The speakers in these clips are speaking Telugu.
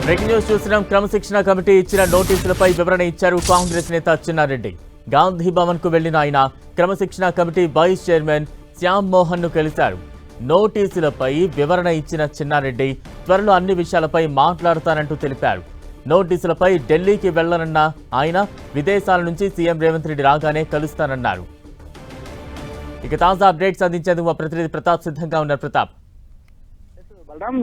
బ్రేకింగ్ న్యూస్ చూస్తున్నాం. క్రమశిక్షణ కమిటీ ఇచ్చిన నోటీసులపై వివరణ ఇచ్చారు కాంగ్రెస్ నేత చిన్నారెడ్డి. గాంధీ భవన్ కు వెళ్లిన ఆయన క్రమశిక్షణ committee vice chairman Shyam Mohan ను కలిశారు. నోటీసులపై వివరణ ఇచ్చిన చిన్నారెడ్డి త్వరలో అన్ని విషయాలపై మాట్లాడతానంటూ తెలిపారు. నోటీసులపై ఢిల్లీకి వెళ్లనున్న ఆయన విదేశాల నుంచి సీఎం రేవంత్ రెడ్డి రాగానే కలుస్తానన్నారు. ఇక తాజా అప్డేట్స్ అందించేందుకు మా ప్రతినిధి ప్రతాప్ సిద్ధంగా ఉన్నారు. ప్రతాప్, బలరాం,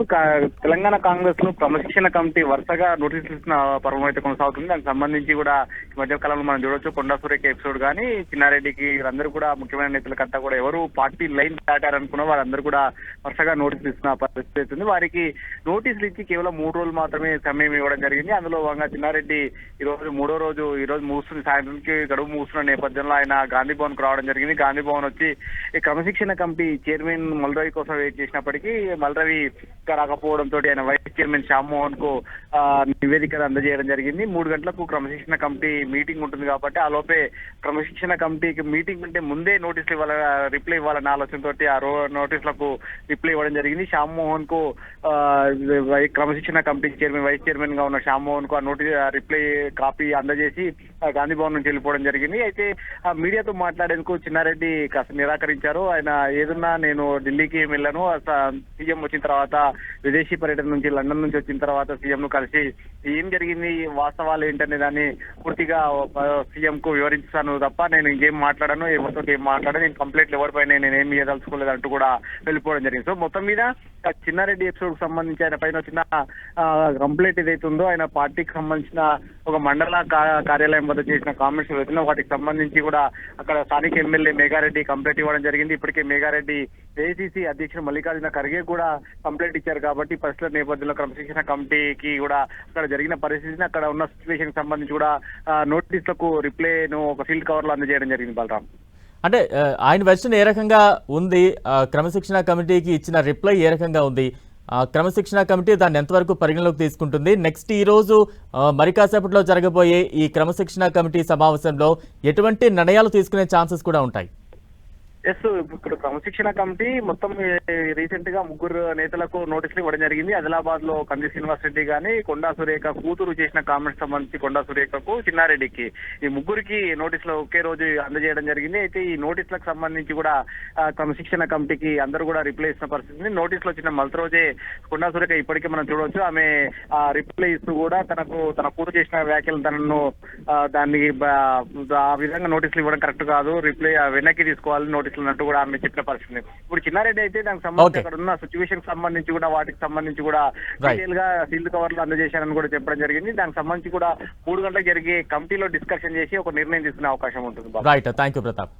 తెలంగాణ కాంగ్రెస్ లో క్రమశిక్షణ కమిటీ వరుసగా నోటీసులు ఇస్తున్న పర్వం అయితే కొనసాగుతుంది. దానికి సంబంధించి కూడా ఈ మధ్య కాలంలో మనం చూడొచ్చు. కొండా సురేఖ ఎపిసోడ్ కానీ చిన్నారెడ్డికి వీరందరూ కూడా ముఖ్యమైన నేతలకంతా కూడా ఎవరు పార్టీ లైన్ దాటారనుకున్న వారందరూ కూడా వరుసగా నోటీసులు ఇస్తున్న పరిస్థితి అవుతుంది. వారికి నోటీసులు ఇచ్చి కేవలం 3 రోజులు మాత్రమే సమయం ఇవ్వడం జరిగింది. అందులో భాగంగా చిన్నారెడ్డి ఈ రోజు 3వ రోజు ఈ రోజు ముగుస్తుంది. సాయంత్రానికి గడువు ముగుస్తున్న నేపథ్యంలో ఆయన గాంధీ భవన్ కు రావడం జరిగింది. గాంధీ భవన్ వచ్చి ఈ క్రమశిక్షణ కమిటీ చైర్మన్ మల్రవి కోసం వెయిట్ చేసినప్పటికీ మల్రవి రాకపోవడంతో ఆయన వైస్ చైర్మన్ శ్యామ్ మోహన్ కు నివేదిక అందజేయడం జరిగింది. 3 గంటలకు క్రమశిక్షణ కమిటీ మీటింగ్ ఉంటుంది కాబట్టి ఆ లోపే క్రమశిక్షణ కమిటీకి మీటింగ్ కంటే ముందే నోటీసులు రిప్లై ఇవ్వాలన్న ఆలోచనతో ఆ నోటీసులకు రిప్లై ఇవ్వడం జరిగింది. శ్యామ్ మోహన్ కు క్రమశిక్షణ కమిటీ చైర్మన్ వైస్ చైర్మన్ గా ఉన్న శ్యామ్ మోహన్ కు ఆ నోటీస్ రిప్లై కాపీ అందజేసి గాంధీ భవన్ నుంచి వెళ్ళిపోవడం జరిగింది. అయితే ఆ మీడియాతో మాట్లాడేందుకు చిన్నారెడ్డి కాస్త నిరాకరించారు. ఆయన ఏదన్నా నేను ఢిల్లీకి వెళ్ళను, సీఎం వచ్చిన తర్వాత విదేశీ పర్యటన నుంచి లండన్ నుంచి వచ్చిన తర్వాత సీఎం ను కలిసి ఏం జరిగింది, వాస్తవాలు ఏంటనే దాన్ని పూర్తిగా సీఎం కు వివరిస్తాను తప్ప నేను ఇంకేం మాట్లాడాను, ఎవరితో ఏం మాట్లాడాను, నేను కంప్లైంట్లు ఎవరిపైన నేనేం చేయదలుచుకోలేదు అంటూ కూడా వెళ్ళిపోవడం జరిగింది. సో మొత్తం మీద చిన్నారెడ్డి ఎపిసోడ్ కు సంబంధించి ఆయన పైన వచ్చిన కంప్లైంట్ ఏదైతే ఉందో ఆయన పార్టీకి సంబంధించిన ఒక మండల కార్యాలయం వద్ద చేసిన కామెంట్స్ ఏవైతే వాటికి సంబంధించి కూడా అక్కడ స్థానిక ఎమ్మెల్యే మేఘారెడ్డి కంప్లైంట్ ఇవ్వడం జరిగింది. ఇప్పటికే మేఘారెడ్డి ఏఐసీసీ అధ్యక్షుడు మల్లికార్జున ఖర్గే కూడా కంప్లైంట్ ఇచ్చారు. కాబట్టి పరిస్థితుల నేపథ్యంలో క్రమశిక్షణ కమిటీకి కూడా అక్కడ జరిగిన పరిస్థితిని అక్కడ ఉన్న సిచ్యువేషన్ సంబంధించి కూడా నోటీసులకు రిప్లైను ఒక ఫీల్డ్ కవర్ లో అందజేయడం జరిగింది. బలరాం, అంటే ఆయన వెర్షన్ ఏ రకంగా ఉంది, క్రమశిక్షణ కమిటీకి ఇచ్చిన రిప్లై ఏ రకంగా ఉంది, క్రమశిక్షణ కమిటీ దాన్ని ఎంతవరకు పరిగణలోకి తీసుకుంటుంది, నెక్స్ట్ ఈ రోజు మరి కాసేపట్లో జరగబోయే ఈ క్రమశిక్షణ కమిటీ సమావేశంలో ఎటువంటి నిర్ణయాలు తీసుకునే ఛాన్సెస్ కూడా ఉంటాయి? ఎస్, ఇప్పుడు క్రమశిక్షణ కమిటీ మొత్తం రీసెంట్ గా 3 నేతలకు నోటీసులు ఇవ్వడం జరిగింది. ఆదిలాబాద్ లో కంది శ్రీనివాస్ రెడ్డి గాని, కొండా సురేఖ కూతురు చేసిన కామెంట్స్ సంబంధించి కొండా సురేఖకు, చిన్నారెడ్డికి ఈ 3కి నోటీసులు ఒకే రోజు అందజేయడం జరిగింది. అయితే ఈ నోటీసులకు సంబంధించి కూడా క్రమశిక్షణ కమిటీకి అందరూ కూడా రిప్లై ఇస్తున్న పరిస్థితి. నోటీసులు వచ్చిన మొదటి రోజే కొండా సురేఖ ఇప్పటికే మనం చూడవచ్చు, ఆమె రిప్లై ఇస్తూ కూడా తన కూతురు చేసిన వ్యాఖ్యలు తనను దాన్ని ఆ విధంగా నోటీసులు ఇవ్వడం కరెక్ట్ కాదు, రిప్లై వెనక్కి తీసుకోవాలి నోటీసులు అన్నట్టు కూడా ఆమె చెప్పిన పరిస్థితి. ఇప్పుడు చిన్నారెడ్డి అయితే దానికి సంబంధించి అక్కడ ఉన్న సిచ్యువేషన్ సంబంధించి కూడా వాటికి సంబంధించి కూడా డీటెయిల్ గా ఫీల్డ్ కవర్ లో అందజేశారని కూడా చెప్పడం జరిగింది. దానికి సంబంధించి కూడా 3 గంటలకు జరిగే కమిటీలో డిస్కషన్ చేసి ఒక నిర్ణయం తీసుకునే అవకాశం ఉంటుంది. Right, thank you Pratap.